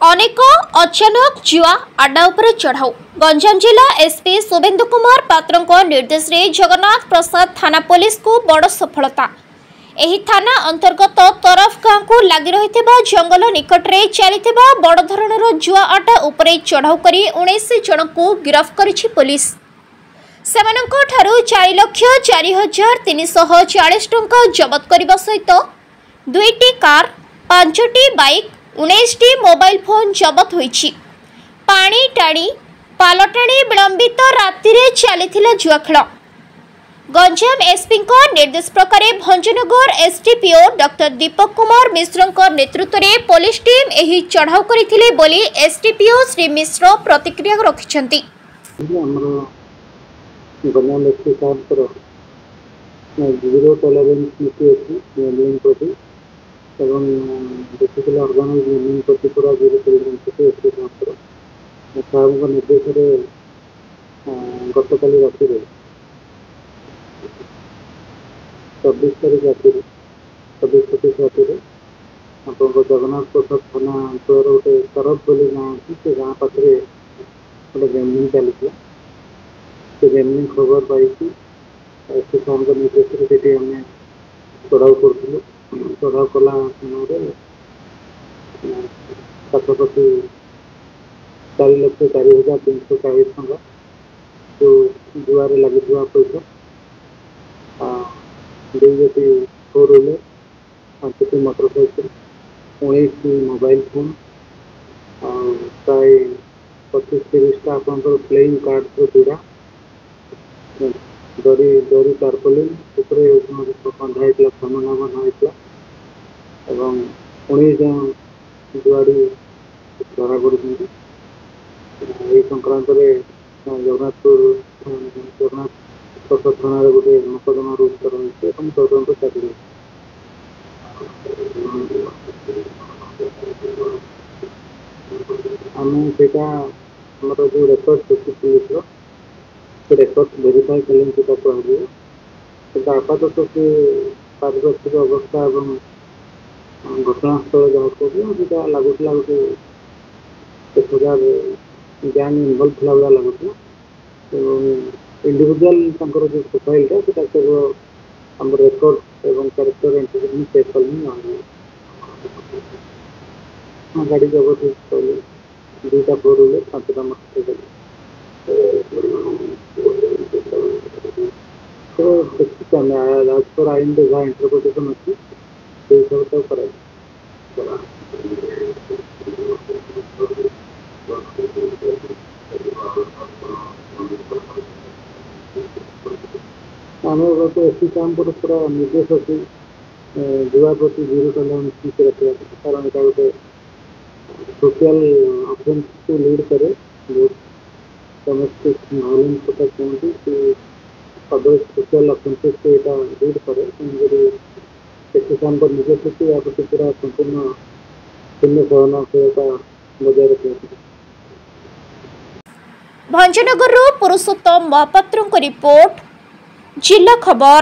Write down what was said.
अनेक अचानक जुआ आड्डा उपरे चढ़ाऊ। गंजाम जिला एसपी शुभेन्दु कुमार पात्र निर्देश रे जगन्नाथ प्रसाद थाना पुलिस को बड़ सफलता। एही थाना अंतर्गत तरफ गांव को लगी रही जंगल निकट में चली बड़ धरणर जुआ आड्डा उपरे चढ़ाऊ कर 19 जन को गिरफ्त करिछि पुलिस। सेमानंको ठारू 4,04,340 टंका जबत करने सहित 2टी कार 5टी बाइक 19टी मोबाइल फोन जबत होईछि। पानी टाणी पालटाणी विलंबित राति रे चली जुआ खेल। गंजाम एसपी निर्देश प्रकार भंजनगर एसडीपीओ डॉक्टर दीपक कुमार मिश्र नेतृत्व में पुलिस टीम एही चढ़ाऊ करथिले बोली एसडीपीओ श्री मिश्र प्रतिक्रिया रखिछंती। गंजाम एसपी साहब जीरो टॉलरेंस नीति अच्छी गैम्बलिंग प्रति एवं बेसिकली ऑर्गेनाइज गैम्बलिंग प्रति पूरा जीरो टॉलरेंस अच्छी एसपी साहब निर्देश गत काली राति 24 तारीख राति 24 राति आपको जगन्नाथ प्रसाद थाना अंचल गोटे तरफ बोली गाँव अच्छी से गाँव पाखे गोटे गैम्बलिंग चलता से गैम्बलिंग खबर पाई एसपी साहब निर्देश से आम चढ़ाऊ करूँ। चढ़ाऊ कला समय पाखापाखि 4,04,340 टंका जो जुआर लगी पैसा 2 फोर व्हीलर 5टी मोटरसाइकिल 19 मोबाइल फोन प्राय 25-30 आपंकर प्लेइंग कार्ड पीड़ा दरी दरी तारपोलिन बंधा सामना बना एवं 19 जन जुआड़ी धरा पड़ी। यही संक्रांत जगन्नाथपुर जगन्नाथ प्रसाद थाना गोटे मकदमा रुजु रही तदंत चली। आम से जो रेकर्ड पुलिस रेकर्ड वेरीफाई कले कह आपातत से पारिपार्श्विक अवस्था और घटनास्थल जहाँ कह लगुला गोटे 1,000 गैंग इनवल्व थी भाया लगुला इंडिविजुअल जो प्रोफाइल सब रेकर्ड और कैरेक्टर एंट्री चेक कल गाड़ी जबत कहले 2टा फोर व्हीलर 5टा मोटरसाइकिल तो आज पर आईन जहाँ इंटरप्रिटेशन अच्छी से हिसाब से कर आम एसपी साहब पूरा निर्देश अच्छी जुआ प्रति जीरो टॉलरेंस नीति रखा कारण यहाँ गोटे सोशल अफेन्स को लीड करे डोमेस्टिक वायलेंस कथा कहते कि अदर सोशल अफेन्सेस को यहाँ लीड करे एसपी साहब निर्देश अच्छी या प्रति पूरा संपूर्ण शून्य सहनशीलता बजाय रखा। भंजनगर पुरुषोत्तम महापात्र रिपोर्ट जिला खबर।